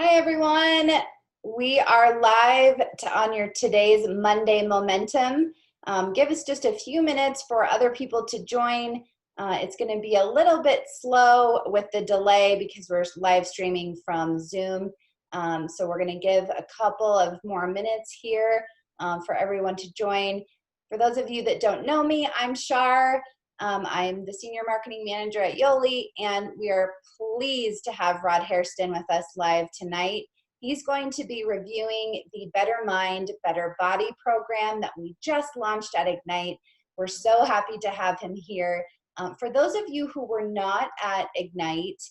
Hi, everyone. We are live on your today's Monday Momentum. Give us just a few minutes for other people to join. It's going to be a little bit slow with the delay because we're live streaming from Zoom. So we're going to give a couple of more minutes here for everyone to join. For those of you that don't know me, I'm Shar. I'm the Senior Marketing Manager at Yoli, and we are pleased to have Rod Hairston with us live tonight. He's going to be reviewing the Better Mind, Better Body program that we just launched at Ignite. We're so happy to have him here. For those of you who were not at Ignite,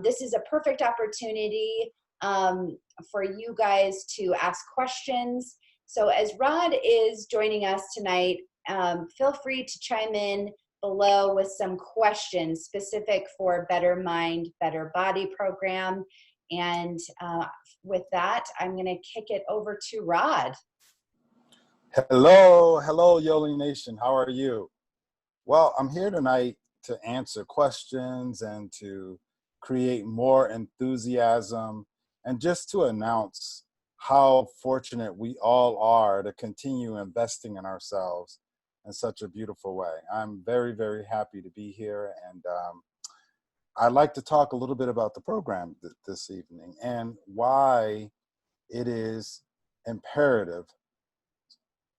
this is a perfect opportunity for you guys to ask questions. So as Rod is joining us tonight, feel free to chime in below with some questions specific for Better Mind, Better Body program. And with that, I'm going to kick it over to Rod. Hello, Yoli Nation. How are you? Well, I'm here tonight to answer questions and to create more enthusiasm and just to announce how fortunate we all are to continue investing in ourselves in such a beautiful way. I'm very, very happy to be here, and I'd like to talk a little bit about the program this evening and why it is imperative,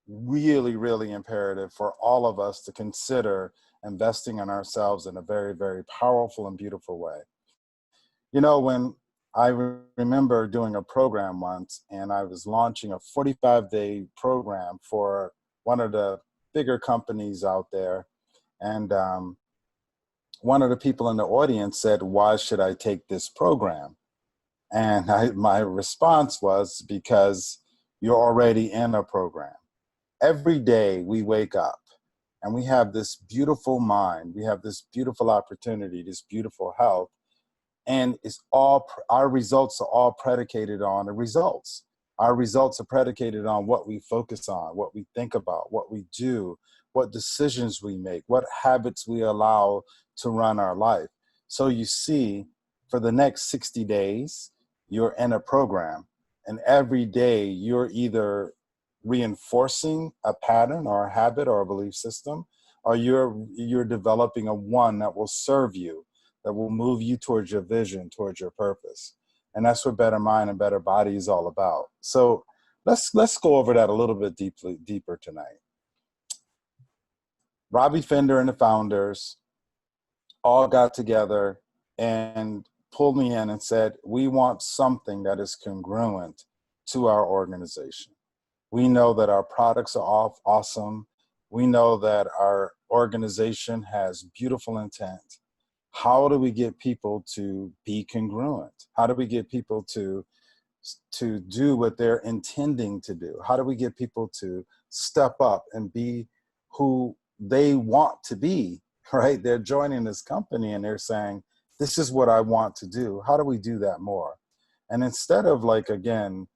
really, really imperative for all of us to consider investing in ourselves in a very, very powerful and beautiful way. You know, when I remember doing a program once, and I was launching a 45-day program for one of the bigger companies out there. And one of the people in the audience said, "Why should I take this program?" And my response was, because you're already in a program. Every day we wake up and we have this beautiful mind, we have this beautiful opportunity, this beautiful health, and it's all, our results are all predicated on the results. Our results are predicated on what we focus on, what we think about, what we do, what decisions we make, what habits we allow to run our life. So you see, for the next 60 days, you're in a program, and every day you're either reinforcing a pattern or a habit or a belief system, or you're developing a one that will serve you, that will move you towards your vision, towards your purpose. And that's what Better Mind and Better Body is all about. So let's go over that a little bit deeper tonight. Robbie Fender and the founders all got together and pulled me in and said, we want something that is congruent to our organization. We know that our products are awesome. We know that our organization has beautiful intent. How do we get people to be congruent? How do we get people to do what they're intending to do? How do we get people to step up and be who they want to be, right? They're joining this company and they're saying, this is what I want to do. How do we do that more? And instead of, like, again,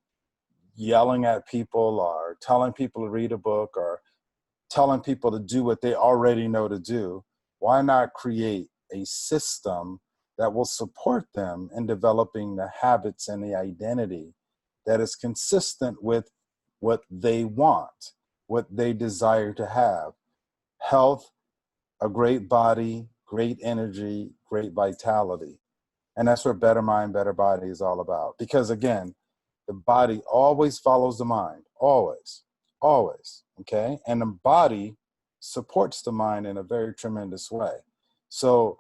yelling at people or telling people to read a book or telling people to do what they already know to do, why not create a system that will support them in developing the habits and the identity that is consistent with what they want, what they desire to have? Health, a great body, great energy, great vitality. And that's what Better Mind, Better Body is all about. Because again, the body always follows the mind, always, okay? And the body supports the mind in a very tremendous way. So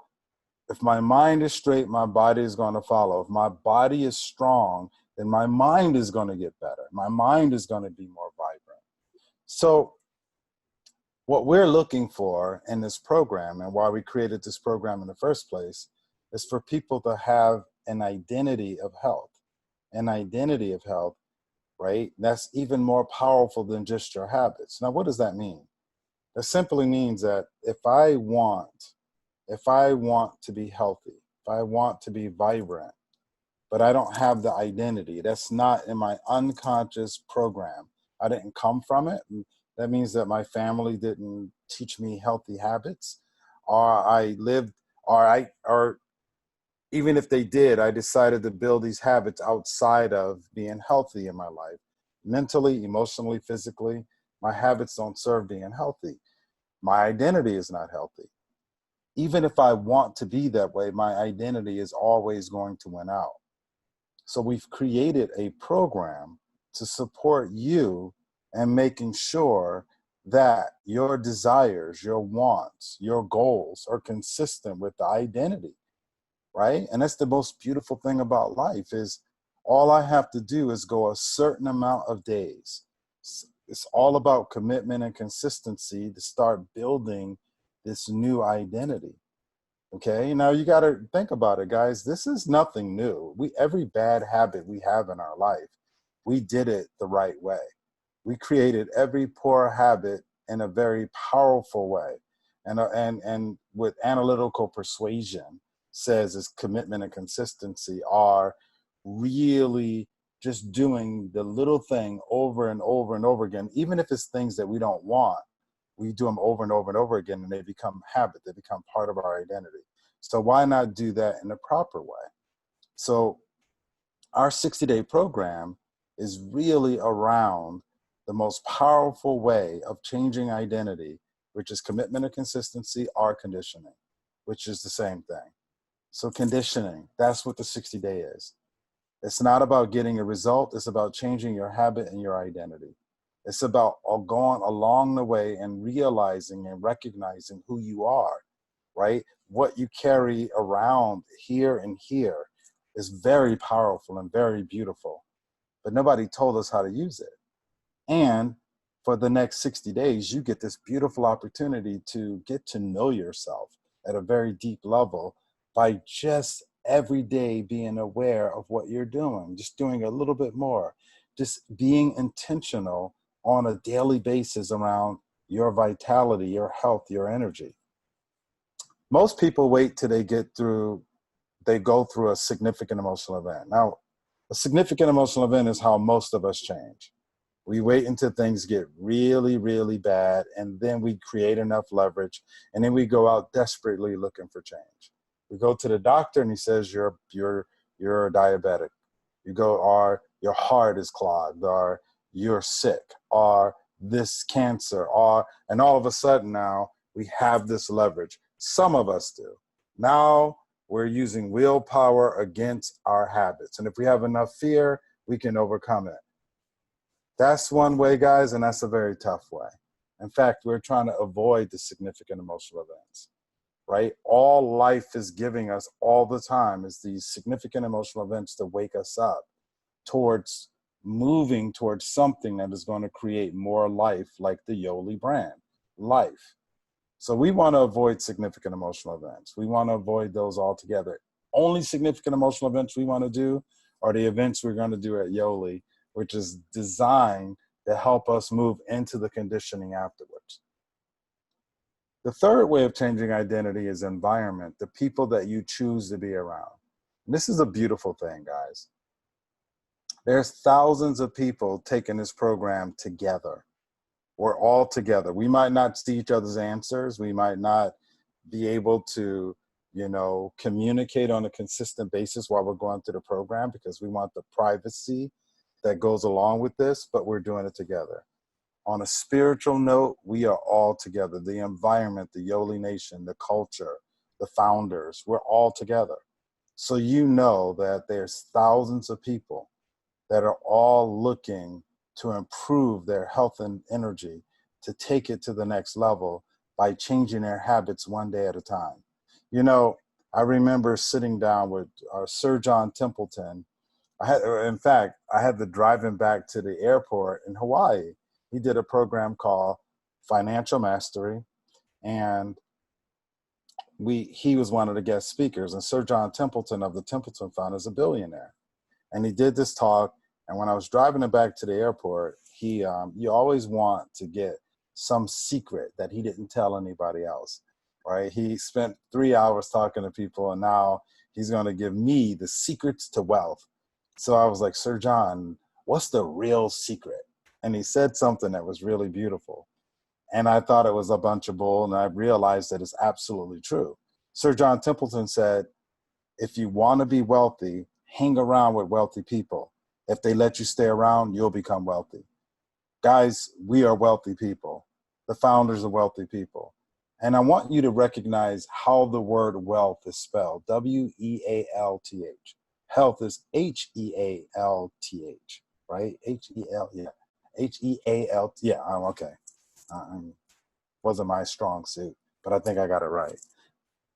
if my mind is straight, my body is going to follow. If my body is strong, then my mind is going to get better. My mind is going to be more vibrant. So what we're looking for in this program, and why we created this program in the first place, is for people to have an identity of health. An identity of health, right? That's even more powerful than just your habits. Now, what does that mean? That simply means that if I want to be healthy, if I want to be vibrant, but I don't have the identity, that's not in my unconscious program. I didn't come from it. And that means that my family didn't teach me healthy habits, or I lived, or even if they did, I decided to build these habits outside of being healthy in my life. Mentally, emotionally, physically, my habits don't serve being healthy. My identity is not healthy. Even if I want to be that way, my identity is always going to win out. So we've created a program to support you and making sure that your desires, your wants, your goals are consistent with the identity, right? And that's the most beautiful thing about life is all I have to do is go a certain amount of days. It's all about commitment and consistency to start building this new identity. Okay, now you got to think about it, guys. This is nothing new. Every bad habit we have in our life, we did it the right way. We created every poor habit in a very powerful way, and with analytical persuasion says is commitment and consistency are really just doing the little thing over and over and over again, even if it's things that we don't want. We do them over and over and over again, and they become habit. They become part of our identity. So why not do that in a proper way? So our 60-day program is really around the most powerful way of changing identity, which is commitment and consistency, or conditioning, which is the same thing. So conditioning, that's what the 60-day is. It's not about getting a result. It's about changing your habit and your identity. It's about going along the way and realizing and recognizing who you are, right? What you carry around here and here is very powerful and very beautiful, but nobody told us how to use it. And for the next 60 days, you get this beautiful opportunity to get to know yourself at a very deep level by just every day being aware of what you're doing, just doing a little bit more, just being intentional on a daily basis around your vitality, your health, your energy. Most people wait till they go through a significant emotional event. Now, a significant emotional event is how most of us change. We wait until things get really, really bad, and then we create enough leverage, and then we go out desperately looking for change. We go to the doctor, and he says you're a diabetic. You go, or your heart is clogged, or you're sick, or this cancer, and all of a sudden now we have this leverage. Some of us do. Now we're using willpower against our habits, and if we have enough fear, we can overcome it. That's one way, guys, and that's a very tough way. In fact, we're trying to avoid the significant emotional events, right? All life is giving us all the time is these significant emotional events to wake us up towards moving towards something that is going to create more life, like the Yoli brand, life. So we want to avoid significant emotional events. We want to avoid those altogether. Only significant emotional events we want to do are the events we're going to do at Yoli, which is designed to help us move into the conditioning afterwards. The third way of changing identity is environment, the people that you choose to be around. And this is a beautiful thing, guys. There's thousands of people taking this program together. We're all together. We might not see each other's answers. We might not be able to, communicate on a consistent basis while we're going through the program because we want the privacy that goes along with this, but we're doing it together. On a spiritual note, we are all together. The environment, the Yoli Nation, the culture, the founders, we're all together. So you know that there's thousands of people that are all looking to improve their health and energy, to take it to the next level by changing their habits one day at a time. I remember sitting down with Sir John Templeton. I had to drive him back to the airport in Hawaii. He did a program called Financial Mastery, and he was one of the guest speakers. And Sir John Templeton of the Templeton Fund is a billionaire. And he did this talk, and when I was driving him back to the airport, you always want to get some secret that he didn't tell anybody else, right? He spent 3 hours talking to people, and now he's going to give me the secrets to wealth. So I was like, Sir John, what's the real secret? And he said something that was really beautiful. And I thought it was a bunch of bull, and I realized that it's absolutely true. Sir John Templeton said, If you want to be wealthy, hang around with wealthy people. If they let you stay around, you'll become wealthy. Guys, we are wealthy people. The founders are wealthy people. And I want you to recognize how the word wealth is spelled. W-E-A-L-T-H. Health is H-E-A-L-T-H, right? H-E-L, yeah. H-E-A-L, yeah, okay. Wasn't my strong suit, but I think I got it right.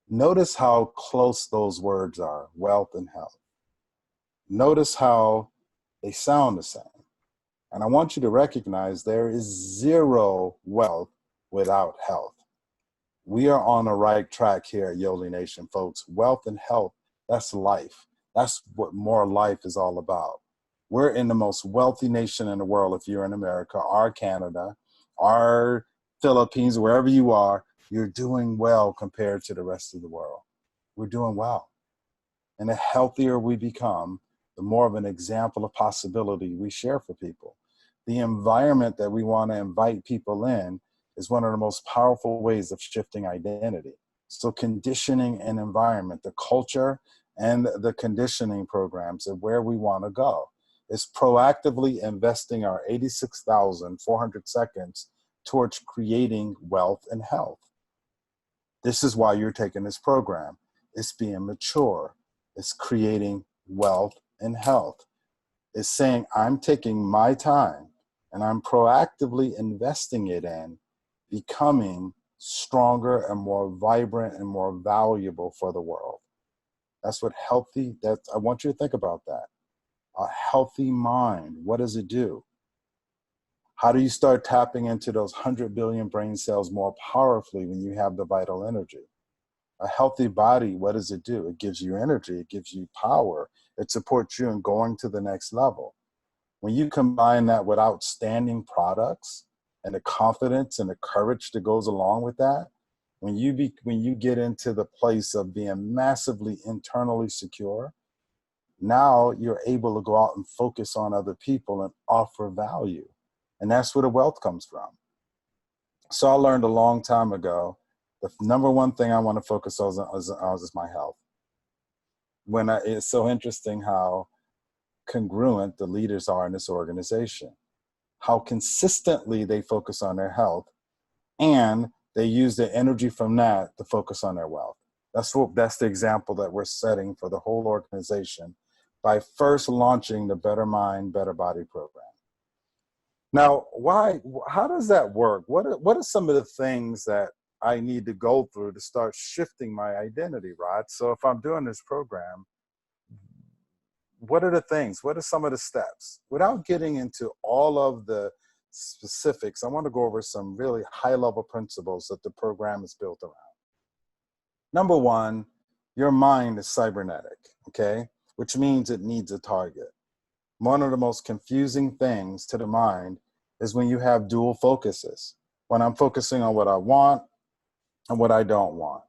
Notice how close those words are, wealth and health. Notice how they sound the same. And I want you to recognize there is zero wealth without health. We are on the right track here at Yoli Nation, folks. Wealth and health, that's life. That's what more life is all about. We're in the most wealthy nation in the world if you're in America, or Canada, or Philippines, wherever you are, you're doing well compared to the rest of the world. We're doing well. And the healthier we become, the more of an example of possibility we share for people. The environment that we want to invite people in is one of the most powerful ways of shifting identity. So conditioning and environment, the culture and the conditioning programs of where we want to go is proactively investing our 86,400 seconds towards creating wealth and health. This is why you're taking this program. It's being mature. It's creating wealth and health. It's saying, I'm taking my time and I'm proactively investing it in becoming stronger and more vibrant and more valuable for the world. That's what healthy, I want you to think about that. A healthy mind, what does it do? How do you start tapping into those 100 billion brain cells more powerfully when you have the vital energy? A healthy body, what does it do? It gives you energy, it gives you power, it supports you in going to the next level. When you combine that with outstanding products and the confidence and the courage that goes along with that, when you get into the place of being massively internally secure, now you're able to go out and focus on other people and offer value. And that's where the wealth comes from. So I learned a long time ago, the number one thing I want to focus on is my health. It's so interesting how congruent the leaders are in this organization, how consistently they focus on their health, and they use the energy from that to focus on their wealth. That's the example that we're setting for the whole organization by first launching the Better Mind, Better Body program. Now, how does that work? What are some of the things that I need to go through to start shifting my identity, Rod? So if I'm doing this program, what are the things? What are some of the steps? Without getting into all of the specifics, I want to go over some really high-level principles that the program is built around. Number one, your mind is cybernetic, okay? Which means it needs a target. One of the most confusing things to the mind is when you have dual focuses. When I'm focusing on what I want and what I don't want.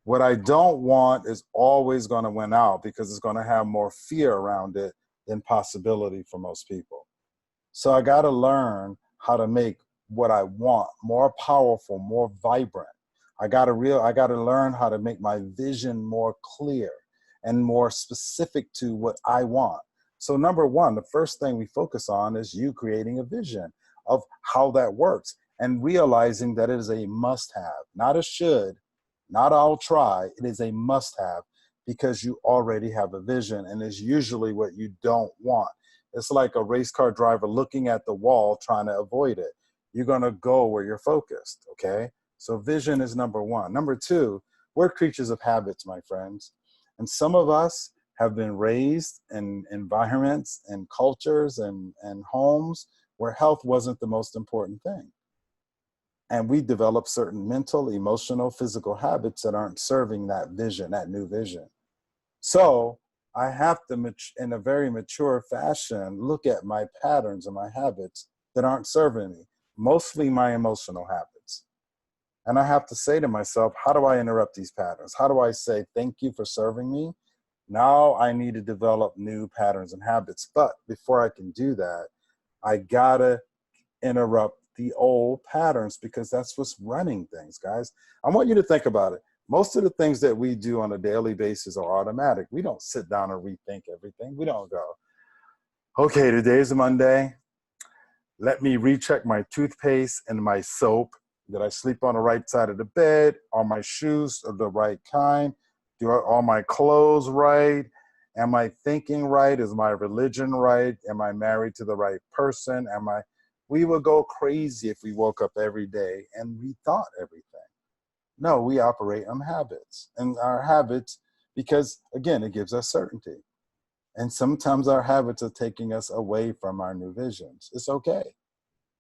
What I don't want is always going to win out because it's going to have more fear around it than possibility for most people. So I got to learn how to make what I want more powerful, more vibrant. I got to learn how to make my vision more clear and more specific to what I want. So number one, the first thing we focus on is you creating a vision of how that works and realizing that it is a must-have, not a should, not I'll try. It is a must-have because you already have a vision, and it's usually what you don't want. It's like a race car driver looking at the wall trying to avoid it. You're going to go where you're focused, okay? So vision is number one. Number two, we're creatures of habits, my friends. And some of us have been raised in environments and cultures and homes where health wasn't the most important thing. And we develop certain mental, emotional, physical habits that aren't serving that vision, that new vision. So I have to, in a very mature fashion, look at my patterns and my habits that aren't serving me, mostly my emotional habits. And I have to say to myself, how do I interrupt these patterns? How do I say, thank you for serving me? Now I need to develop new patterns and habits. But before I can do that, I gotta interrupt the old patterns because that's what's running things, guys. I want you to think about it. Most of the things that we do on a daily basis are automatic. We don't sit down and rethink everything. We don't go, okay, today's Monday. Let me recheck my toothpaste and my soap. Did I sleep on the right side of the bed? Are my shoes of the right kind? Are my clothes right? Am I thinking right? Is my religion right? Am I married to the right person? We would go crazy if we woke up every day and rethought everything. No, we operate on habits, and our habits, because again, it gives us certainty. And sometimes our habits are taking us away from our new visions. It's okay.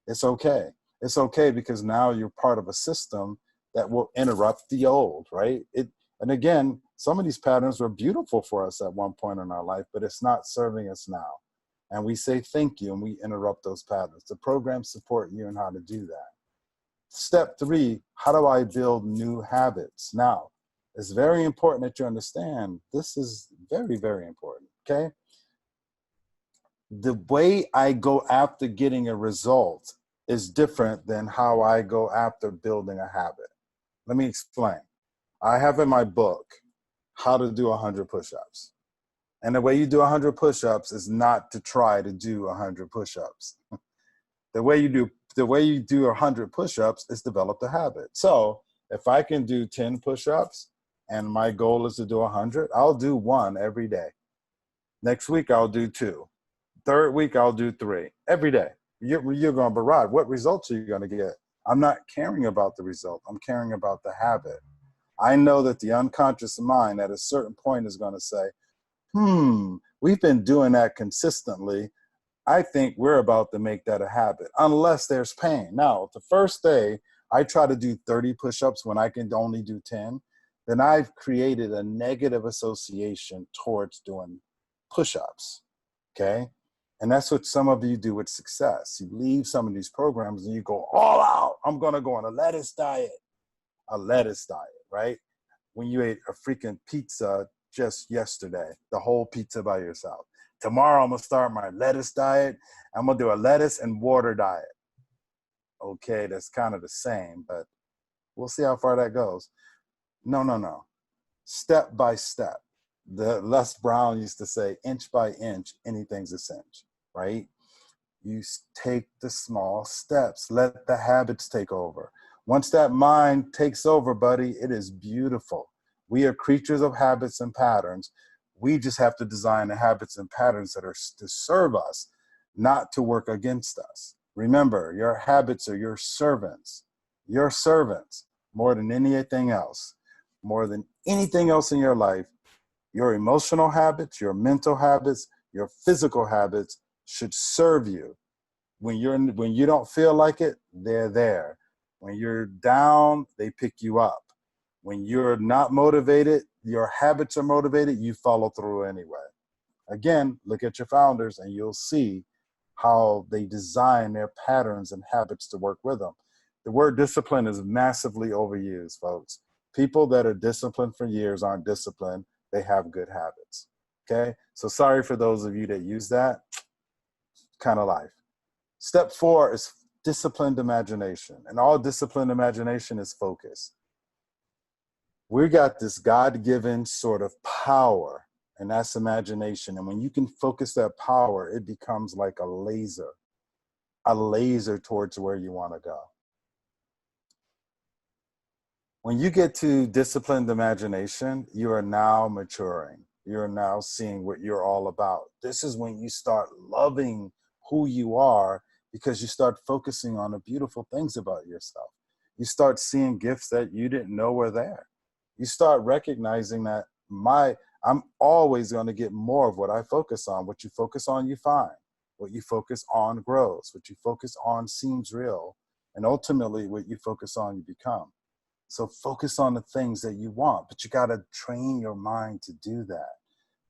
It's okay. It's okay because now you're part of a system that will interrupt the old, right? And again, some of these patterns were beautiful for us at one point in our life, but it's not serving us now. And we say thank you and we interrupt those patterns. The programs support you in how to do that. Step 3, how do I build new habits? Now, it's very important that you understand this is very, very important, okay? The way I go after getting a result is different than how I go after building a habit. Let me explain. I have in my book how to do 100 push-ups. And the way you do 100 push-ups is not to try to do 100 push-ups. The way you do 100 push-ups is develop the habit. So if I can do 10 push-ups and my goal is to do 100, I'll do 1 every day. Next week, I'll do 2. Third week, I'll do 3 every day. You're going, but Rod, what results are you going to get? I'm not caring about the result. I'm caring about the habit. I know that the unconscious mind at a certain point is going to say, we've been doing that consistently. I think we're about to make that a habit, unless there's pain. Now, the first day I try to do 30 push-ups when I can only do 10, then I've created a negative association towards doing push-ups, okay? And that's what some of you do with success. You leave some of these programs and you go all out. I'm going to go on a lettuce diet, right? When you ate a freaking pizza just yesterday, the whole pizza by yourself. Tomorrow, I'm going to start my lettuce diet. I'm going to do a lettuce and water diet. Okay, that's kind of the same, but we'll see how far that goes. No. Step by step. The Les Brown used to say, inch by inch, anything's a cinch, right? You take the small steps. Let the habits take over. Once that mind takes over, buddy, it is beautiful. We are creatures of habits and patterns. We just have to design the habits and patterns that are to serve us, not to work against us. Remember, your habits are your servants more than anything else. More than anything else in your life, your emotional habits, your mental habits, your physical habits should serve you. When you don't feel like it, they're there. When you're down, they pick you up. When you're not motivated, your habits are motivated, you follow through anyway. Again, look at your founders and you'll see how they design their patterns and habits to work with them. The word discipline is massively overused, folks. People that are disciplined for years aren't disciplined. They have good habits. Okay? So sorry for those of you that use that. Kind of life. Step 4 is disciplined imagination. And all disciplined imagination is focus. We got this God-given sort of power, and that's imagination. And when you can focus that power, it becomes like a laser towards where you want to go. When you get to disciplined imagination, you are now maturing. You're now seeing what you're all about. This is when you start loving who you are because you start focusing on the beautiful things about yourself. You start seeing gifts that you didn't know were there. You start recognizing that I'm always going to get more of what I focus on. What you focus on, you find. What you focus on grows. What you focus on seems real. And ultimately, what you focus on, you become. So focus on the things that you want, but you got to train your mind to do that.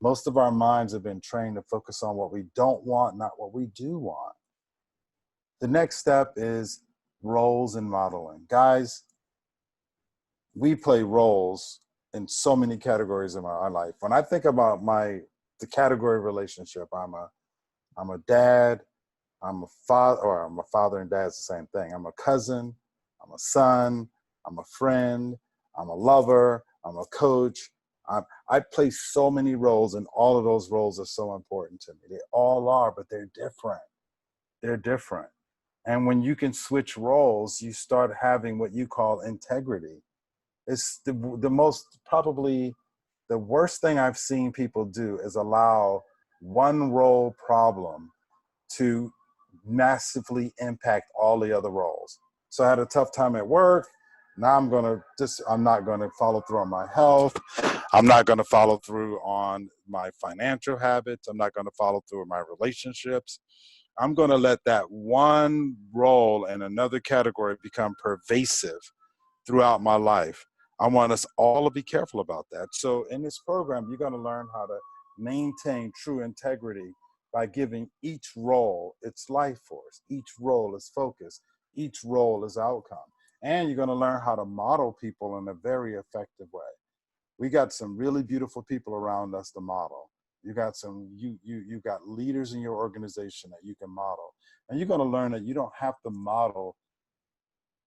Most of our minds have been trained to focus on what we don't want, not what we do want. The next step is roles and modeling. Guys, we play roles in so many categories of our life. When I think about the category relationship, I'm a dad, I'm a father and dad's the same thing. I'm a cousin, I'm a son, I'm a friend, I'm a lover, I'm a coach. I play so many roles, and all of those roles are so important to me. They all are, but they're different. They're different. And when you can switch roles, you start having what you call integrity. It's the most, probably the worst thing I've seen people do is allow one role problem to massively impact all the other roles. So I had a tough time at work. Now I'm not gonna follow through on my health. I'm not gonna follow through on my financial habits. I'm not gonna follow through on my relationships. I'm gonna let that one role in another category become pervasive throughout my life. I want us all to be careful about that. So in this program, you're gonna learn how to maintain true integrity by giving each role its life force. Each role is focus. Each role is outcome. And you're gonna learn how to model people in a very effective way. We got some really beautiful people around us to model. You got you got leaders in your organization that you can model. And you're gonna learn that you don't have to model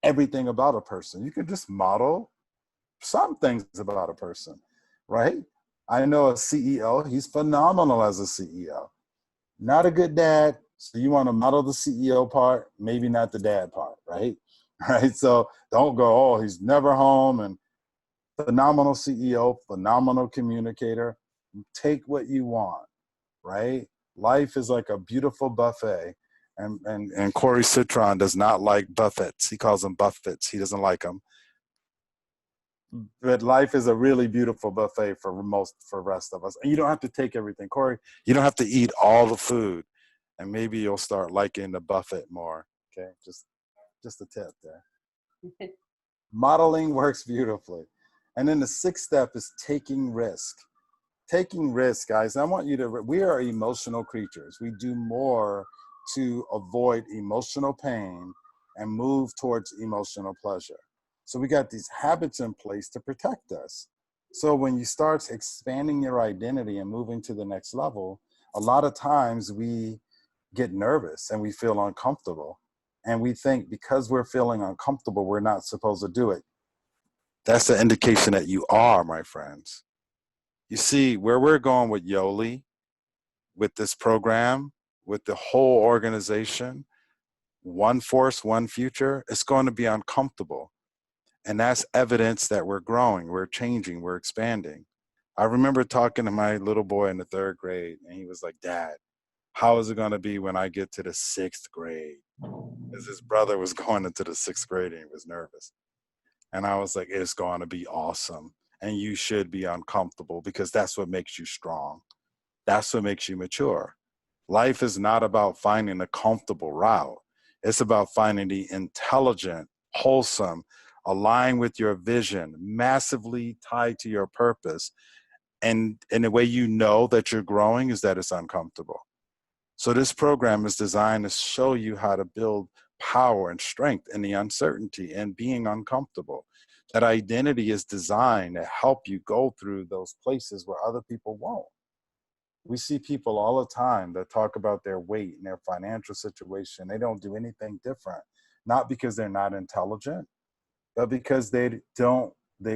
everything about a person. You can just model some things about a person, right? I know a CEO, he's phenomenal as a CEO. Not a good dad, so you want to model the CEO part, maybe not the dad part, right? Right? So don't go, oh, he's never home, and phenomenal CEO, phenomenal communicator. Take what you want, right? Life is like a beautiful buffet. And Corey Citron does not like buffets. He calls them buffets. He doesn't like them. But life is a really beautiful buffet for the rest of us. And you don't have to take everything. Corey, you don't have to eat all the food. And maybe you'll start liking the buffet more. Okay. Just a tip there. Modeling works beautifully. And then the sixth step is taking risk. Taking risk, guys. I want you to, we are emotional creatures. We do more to avoid emotional pain and move towards emotional pleasure. So we got these habits in place to protect us. So when you start expanding your identity and moving to the next level, a lot of times we get nervous and we feel uncomfortable. And we think because we're feeling uncomfortable, we're not supposed to do it. That's an indication that you are, my friends. You see, where we're going with Yoli, with this program, with the whole organization, one force, one future, it's going to be uncomfortable. And that's evidence that we're growing, we're changing, we're expanding. I remember talking to my little boy in the 3rd grade, and he was like, Dad, how is it going to be when I get to the 6th grade? Because his brother was going into the 6th grade and he was nervous. And I was like, it's going to be awesome. And you should be uncomfortable because that's what makes you strong. That's what makes you mature. Life is not about finding a comfortable route. It's about finding the intelligent, wholesome, aligned with your vision, massively tied to your purpose. And the way you know that you're growing is that it's uncomfortable. So this program is designed to show you how to build power and strength in the uncertainty and being uncomfortable. That identity is designed to help you go through those places where other people won't. We see people all the time that talk about their weight and their financial situation. They don't do anything different, not because they're not intelligent, but because they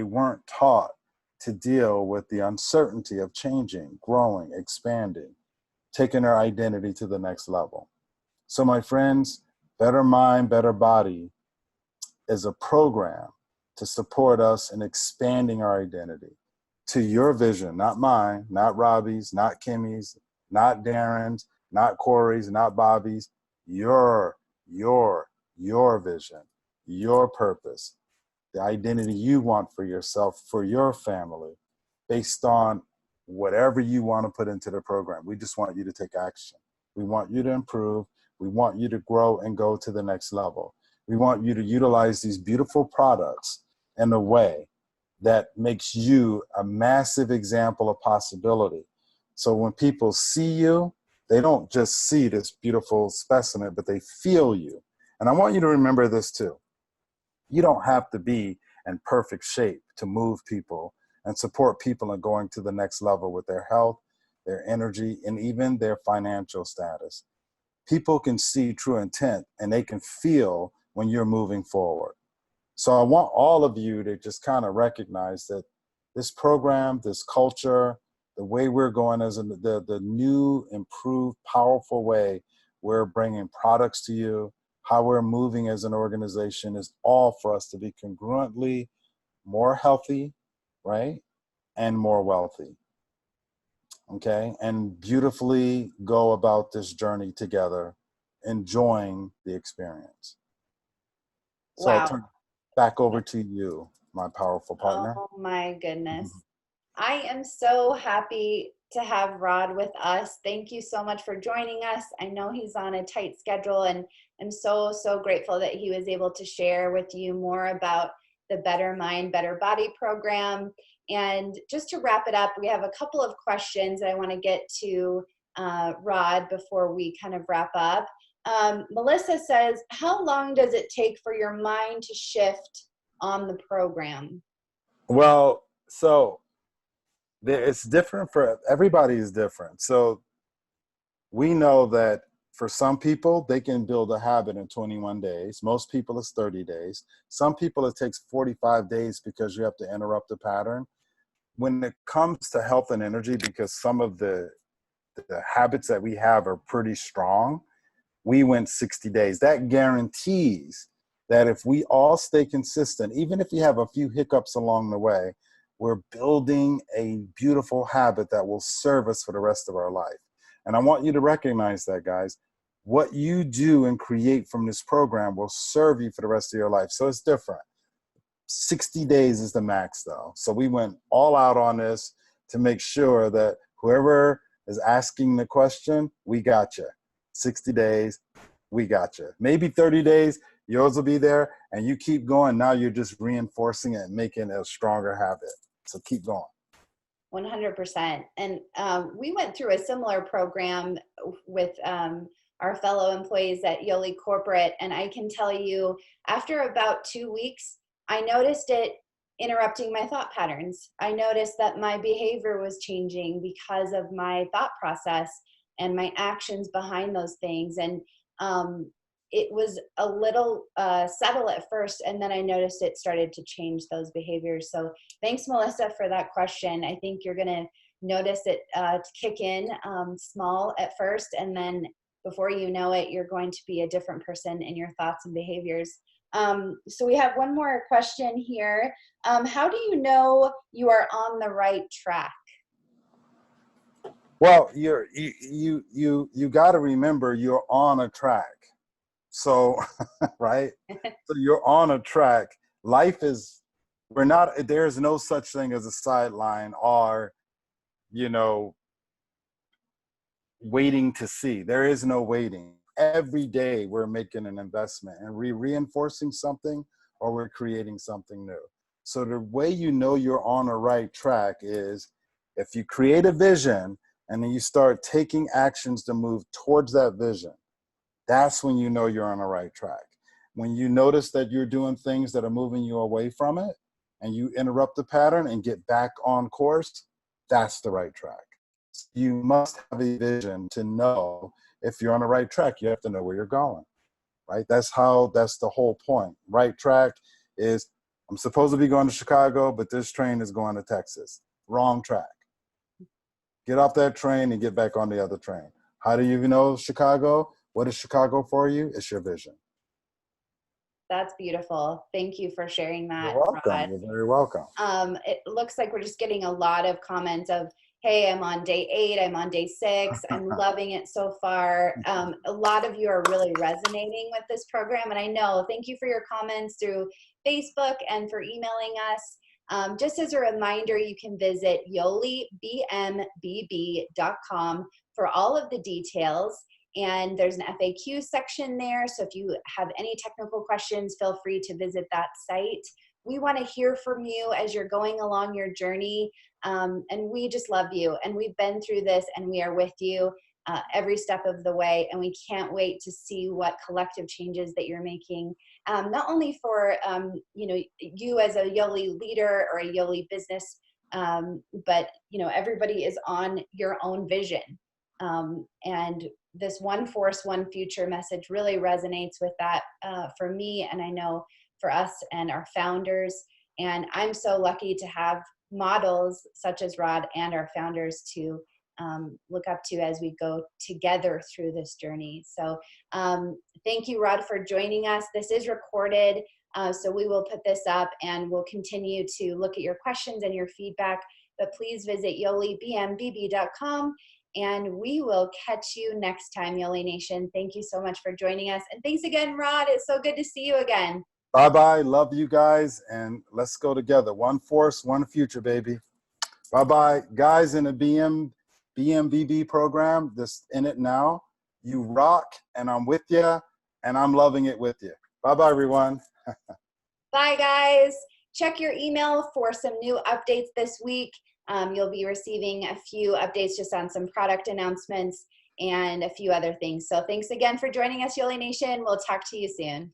weren't taught to deal with the uncertainty of changing, growing, expanding, taking their identity to the next level. So my friends, Better Mind, Better Body is a program to support us in expanding our identity to your vision, not mine, not Robbie's, not Kimmy's, not Darren's, not Corey's, not Bobby's, your vision, your purpose, the identity you want for yourself, for your family, based on whatever you want to put into the program. We just want you to take action. We want you to improve. We want you to grow and go to the next level. We want you to utilize these beautiful products in a way that makes you a massive example of possibility. So when people see you, they don't just see this beautiful specimen, but they feel you. And I want you to remember this too. You don't have to be in perfect shape to move people and support people in going to the next level with their health, their energy, and even their financial status. People can see true intent and they can feel when you're moving forward. So I want all of you to just kind of recognize that this program, this culture, the way we're going as the new, improved, powerful way we're bringing products to you, how we're moving as an organization is all for us to be congruently more healthy, right? And more wealthy. Okay. And beautifully go about this journey together, enjoying the experience. So I'll Wow. turn back over to you, my powerful partner. Oh my goodness. I am so happy to have Rod with us. Thank you so much for joining us. I know he's on a tight schedule, and I'm so, so grateful that he was able to share with you more about the Better Mind, Better Body program. And just to wrap it up, we have a couple of questions that I want to get to Rod before we kind of wrap up. Melissa says, how long does it take for your mind to shift on the program? Well, so it's different for everybody is different. So we know that for some people, they can build a habit in 21 days. Most people it's 30 days. Some people it takes 45 days because you have to interrupt the pattern. When it comes to health and energy, because some of the habits that we have are pretty strong, we went 60 days. That guarantees that if we all stay consistent, even if you have a few hiccups along the way, we're building a beautiful habit that will serve us for the rest of our life. And I want you to recognize that, guys. What you do and create from this program will serve you for the rest of your life. So it's different. 60 days is the max, though. So we went all out on this to make sure that whoever is asking the question, we got you. 60 days, we got you. Maybe 30 days, yours will be there, and you keep going. Now you're just reinforcing it and making it a stronger habit. So keep going. 100%. And we went through a similar program with our fellow employees at Yoli Corporate. And I can tell you, after about 2 weeks, I noticed it interrupting my thought patterns. I noticed that my behavior was changing because of my thought process and my actions behind those things. And it was a little subtle at first, and then I noticed it started to change those behaviors. So thanks, Melissa, for that question. I think you're going to notice it to kick in small at first, and then before you know it, you're going to be a different person in your thoughts and behaviors. So we have one more question here. How do you know you are on the right track? Well, you got to remember you're on a track. So, right? So you're on a track. Life is, there's no such thing as a sideline or, you know, waiting to see. There is no waiting. Every day we're making an investment and reinforcing something or we're creating something new. So the way you know you're on the right track is if you create a vision and then you start taking actions to move towards that vision. That's when you know you're on the right track. When you notice that you're doing things that are moving you away from it and you interrupt the pattern and get back on course, that's the right track. You must have a vision to know if you're on the right track. You have to know where you're going, right? That's the whole point. Right track is I'm supposed to be going to Chicago, but this train is going to Texas. Wrong track. Get off that train and get back on the other train. How do you know Chicago? What is Chicago for you? It's your vision. That's beautiful. Thank you for sharing that, You're welcome. Rod. You're very welcome. It looks like we're just getting a lot of comments of, hey, I'm on day 8, I'm on day 6, I'm loving it so far. A lot of you are really resonating with this program, and I know, thank you for your comments through Facebook and for emailing us. Just as a reminder, you can visit yolibmbb.com for all of the details. And there's an FAQ section there. So if you have any technical questions, feel free to visit that site. We want to hear from you as you're going along your journey. And we just love you. And we've been through this and we are with you every step of the way. And we can't wait to see what collective changes that you're making, not only for you as a Yoli leader or a Yoli business, but everybody is on your own vision. And this one force, one future message really resonates with that for me. And I know for us and our founders. And I'm so lucky to have models such as Rod and our founders to look up to as we go together through this journey. So thank you, Rod, for joining us. This is recorded, so we will put this up and we'll continue to look at your questions and your feedback. But please visit yolibmbb.com, and we will catch you next time, Yoli Nation. Thank you so much for joining us. And thanks again, Rod. It's so good to see you again. Bye-bye. Love you guys. And let's go together. One force, one future, baby. Bye-bye. Guys in the BMBB program, this in it now. You rock, and I'm with you, and I'm loving it with you. Bye-bye, everyone. Bye, guys. Check your email for some new updates this week. You'll be receiving a few updates just on some product announcements and a few other things. So thanks again for joining us, Yoli Nation. We'll talk to you soon.